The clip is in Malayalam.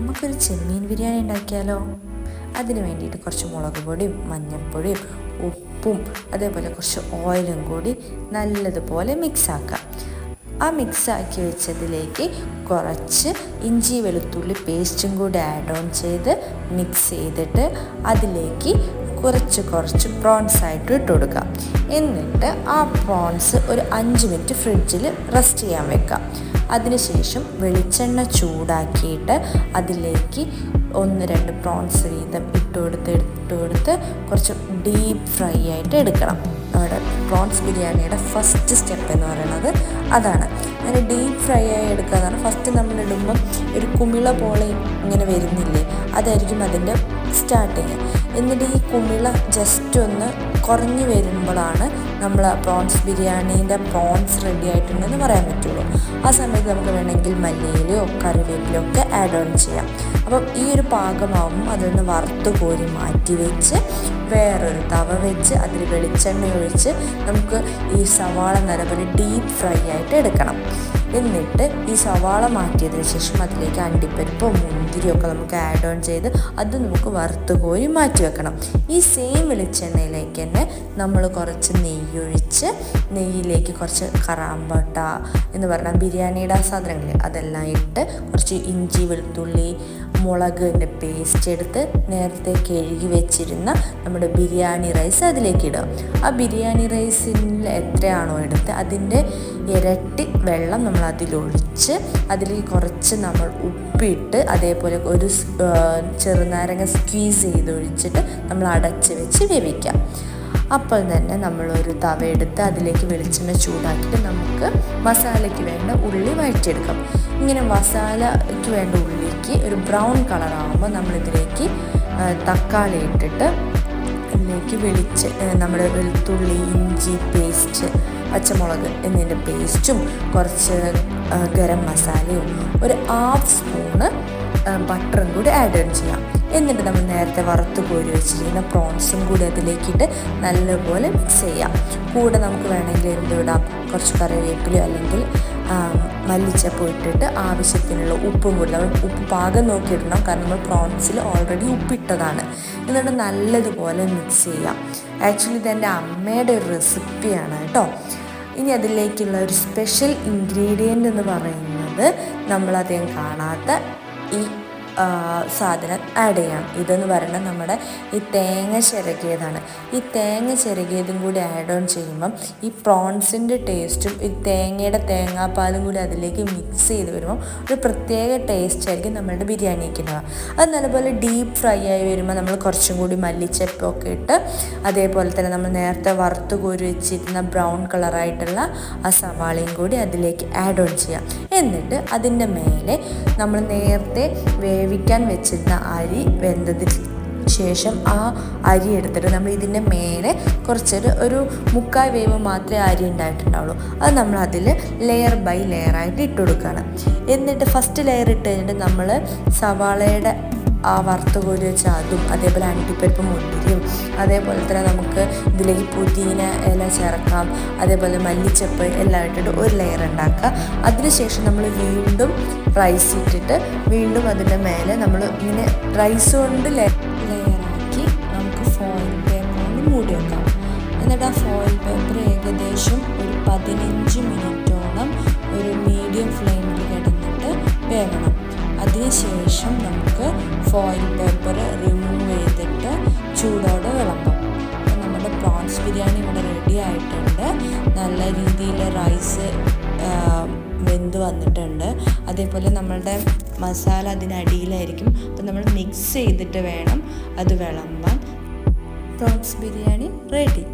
നമുക്കൊരു ചെമ്മീൻ ബിരിയാണി ഉണ്ടാക്കിയാലോ? അതിന് വേണ്ടിയിട്ട് കുറച്ച് മുളക് പൊടിയും മഞ്ഞൾപ്പൊടിയും ഉപ്പും അതേപോലെ കുറച്ച് ഓയിലും കൂടി നല്ലതുപോലെ മിക്സാക്കാം. ആ മിക്സാക്കി വെച്ചതിലേക്ക് കുറച്ച് ഇഞ്ചി വെളുത്തുള്ളി പേസ്റ്റും കൂടി ആഡ് ഓൺ ചെയ്ത് മിക്സ് ചെയ്തിട്ട് അതിലേക്ക് കുറച്ച് പ്രോൺസ് ആയിട്ട് ഇട്ട് കൊടുക്കാം. എന്നിട്ട് ആ പ്രോൺസ് ഒരു 5 മിനിറ്റ് ഫ്രിഡ്ജിൽ റെസ്റ്റ് ചെയ്യാൻ വെക്കാം. അതിനുശേഷം വെളിച്ചെണ്ണ ചൂടാക്കിയിട്ട് അതിലേക്ക് 1-2 പ്രോൺസ് വീതം ഇട്ട് കൊടുത്ത് കുറച്ച് ഡീപ്പ് ഫ്രൈ ആയിട്ട് എടുക്കണം. നമ്മുടെ പ്രോൺസ് ബിരിയാണിയുടെ ഫസ്റ്റ് സ്റ്റെപ്പ് എന്ന് പറയുന്നത് അതാണ്. അങ്ങനെ ഡീപ്പ് ഫ്രൈ ആയി എടുക്കുക എന്നാണ്. ഫസ്റ്റ് നമ്മളിടുമ്പം ഒരു കുമിള പോലെ ഇങ്ങനെ വരുന്നില്ലേ, അതായിരിക്കും അതിൻ്റെ സ്റ്റാർട്ടിങ്. എന്നിട്ട് ഈ കുമിള ജസ്റ്റ് ഒന്ന് കുറഞ്ഞു വരുമ്പോഴാണ് നമ്മൾ പ്രോൺസ് ബിരിയാണീൻ്റെ പ്രോൺസ് റെഡി ആയിട്ടുണ്ടെന്ന് പറയാൻ പറ്റുള്ളൂ. ആ സമയത്ത് നമുക്ക് വേണമെങ്കിൽ മല്ലിയിലയോ കറിവേപ്പിലയോ ഒക്കെ ആഡ് ഓൺ ചെയ്യാം. അപ്പം ഈ ഒരു പാകമാകുമ്പോൾ അതൊന്ന് വറുത്ത് കോരി മാറ്റി വെച്ച് വേറൊരു തവ വെച്ച് അതിൽ വെളിച്ചെണ്ണ ഒഴിച്ച് നമുക്ക് ഈ സവാള നല്ലപോലെ ഡീപ്പ് ഫ്രൈ ആയിട്ട് എടുക്കണം. എന്നിട്ട് ഈ സവാള മാറ്റിയതിന് ശേഷം അതിലേക്ക് അണ്ടിപ്പരിപ്പോ മുന്തിരിയോ ഒക്കെ നമുക്ക് ആഡ് ഓൺ ചെയ്ത് അത് നമുക്ക് വറുത്ത് കോരി മാറ്റി വെക്കണം. ഈ സെയിം വെളിച്ചെണ്ണയിലേക്ക് തന്നെ നമ്മൾ കുറച്ച് നെയ്യൊഴിച്ച് നെയ്യിലേക്ക് കുറച്ച് കറാമ്പട്ട എന്ന് പറഞ്ഞാൽ ബിരിയാണിയുടെ സാധനങ്ങൾ അതെല്ലാം ഇട്ട് കുറച്ച് ഇഞ്ചി വെളുത്തുള്ളി മുളകിൻ്റെ പേസ്റ്റ് എടുത്ത് നേരത്തെ കഴുകി വെച്ചിരുന്ന നമ്മുടെ ബിരിയാണി റൈസ് അതിലേക്ക് ഇടുക. ആ ബിരിയാണി റൈസിൽ എത്രയാണോ എടുത്ത് അതിൻ്റെ ഇരട്ടി വെള്ളം നമ്മൾ അതിലൊഴിച്ച് അതിലേക്ക് കുറച്ച് നമ്മൾ ഉപ്പിട്ട് അതേപോലെ ഒരു ചെറുനാരങ്ങ സ്ക്വീസ് ചെയ്ത് ഒഴിച്ചിട്ട് നമ്മൾ അടച്ച് വെച്ച് വേവിക്കാം. അപ്പോൾ തന്നെ നമ്മളൊരു തവ എടുത്ത് അതിലേക്ക് വെളിച്ചെണ്ണ ചൂടാക്കിയിട്ട് നമുക്ക് മസാലയ്ക്ക് വേണ്ട ഉള്ളി വഴറ്റിയെടുക്കാം. ഇങ്ങനെ മസാലയ്ക്ക് വേണ്ട ഉള്ളിക്ക് ഒരു ബ്രൗൺ കളറാകുമ്പോൾ നമ്മളിതിലേക്ക് തക്കാളി ഇട്ടിട്ട് അതിലേക്ക് നമ്മുടെ വെളുത്തുള്ളി ഇഞ്ചി പേസ്റ്റ് പച്ചമുളക് എന്നതിൻ്റെ പേസ്റ്റും കുറച്ച് ഗരം മസാലയും ഒരു 1/2 സ്പൂണ് ബട്ടറും കൂടി ആഡ് ഓൺ ചെയ്യാം. എന്നിട്ട് നമ്മൾ നേരത്തെ വറുത്ത് കോരി വെച്ചിരിക്കുന്ന പ്രോൺസും കൂടി അതിലേക്കിട്ട് നല്ലപോലെ മിക്സ് ചെയ്യാം. കൂടെ നമുക്ക് വേണമെങ്കിൽ എന്തിടാം, കുറച്ച് കറിവേപ്പിലയോ അല്ലെങ്കിൽ മല്ലിച്ചപ്പ് ഇട്ടിട്ട് ആവശ്യത്തിനുള്ള ഉപ്പും കൂടി നമ്മൾ ഉപ്പ് പാകം നോക്കിയിടണം, കാരണം നമ്മൾ പ്രോൺസിൽ ഓൾറെഡി ഉപ്പിട്ടതാണ്. എന്നിട്ട് നല്ലതുപോലെ മിക്സ് ചെയ്യാം. ആക്ച്വലി ഇതെൻ്റെ അമ്മയുടെ ഒരു റെസിപ്പിയാണ് കേട്ടോ. ഇനി അതിലേക്കുള്ള ഒരു സ്പെഷ്യൽ ഇൻഗ്രീഡിയൻ്റ് എന്ന് പറയുന്നത് നമ്മളധികം കാണാത്ത ഈ സാധനം ആഡ് ചെയ്യണം. ഇതെന്ന് പറയുന്നത് നമ്മുടെ ഈ തേങ്ങ ചിരകിയതാണ്. ഈ തേങ്ങ ചിരകിയതും കൂടി ആഡ് ഓൺ ചെയ്യുമ്പം ഈ പ്രോൺസിൻ്റെ ടേസ്റ്റും ഈ തേങ്ങാപ്പാലും കൂടി അതിലേക്ക് മിക്സ് ചെയ്ത് വരുമ്പോൾ ഒരു പ്രത്യേക ടേസ്റ്റ് ആയിരിക്കും നമ്മളുടെ ബിരിയാണിക്ക് ഉണ്ടാവുക. അത് നല്ലപോലെ ഡീപ്പ് ഫ്രൈ ആയി വരുമ്പോൾ നമ്മൾ കുറച്ചും കൂടി മല്ലിച്ചപ്പൊക്കെ ഇട്ട് അതേപോലെ തന്നെ നമ്മൾ നേരത്തെ വറുത്ത് കോരി വെച്ചിരുന്ന ബ്രൗൺ കളറായിട്ടുള്ള ആ സവാളയും കൂടി അതിലേക്ക് ആഡ് ഓൺ ചെയ്യാം. എന്നിട്ട് അതിൻ്റെ മേലെ നമ്മൾ നേരത്തെ വേവിക്കാൻ വെച്ചിരുന്ന അരി വെന്തതിന് ശേഷം ആ അരി എടുത്തിട്ട് നമ്മൾ ഇതിൻ്റെ മേലെ ഒരു 3/4 വേവ് മാത്രമേ അരി ഉണ്ടായിട്ടുണ്ടാവുള്ളൂ. അത് നമ്മൾ അതിൽ ലെയർ ബൈ ലെയറായിട്ട് ഇട്ട് കൊടുക്കുകയാണ്. എന്നിട്ട് ഫസ്റ്റ് ലെയർ ഇട്ട് കഴിഞ്ഞിട്ട് നമ്മൾ സവാളയുടെ ആ വറുത്ത് കോരി വെച്ച അതും അതേപോലെ അണ്ടിപ്പരിപ്പ് മുന്തിരിയും അതേപോലെ തന്നെ നമുക്ക് ഇതിലേക്ക് പുതിന ഇല ചേർക്കാം, അതേപോലെ മല്ലിച്ചപ്പ് എല്ലാം ഇട്ടിട്ട് ഒരു ലെയർ ഉണ്ടാക്കുക. അതിനുശേഷം നമ്മൾ വീണ്ടും റൈസ് ഇട്ടിട്ട് വീണ്ടും അതിൻ്റെ മേലെ നമ്മൾ ഇങ്ങനെ റൈസ് കൊണ്ട് ലെയറാക്കി നമുക്ക് ഫോയിൽ പേപ്പർ കൊണ്ട് മൂടി വെക്കാം. എന്നിട്ട് ആ ഫോയിൽ പേപ്പർ ഏകദേശം ഒരു 15 മിനിറ്റോളം ഒരു മീഡിയം ഫ്ലെയിമിൽ കിടന്നിട്ട് വേവണം. അതിനുശേഷം നമുക്ക് ഫോയിൽ പേപ്പർ റിമൂവ് ചെയ്തിട്ട് ചൂടോടെ വിളമ്പാം. അപ്പോൾ നമ്മുടെ പ്രോൺസ് ബിരിയാണി ഇവിടെ റെഡി ആയിട്ടുണ്ട്. നല്ല രീതിയിൽ റൈസ് വെന്ത് വന്നിട്ടുണ്ട്. അതേപോലെ നമ്മളുടെ മസാല അതിനടിയിലായിരിക്കും. അപ്പോൾ നമ്മൾ മിക്സ് ചെയ്തിട്ട് വേണം അത് വിളമ്പാൻ. Prawns biryani ready.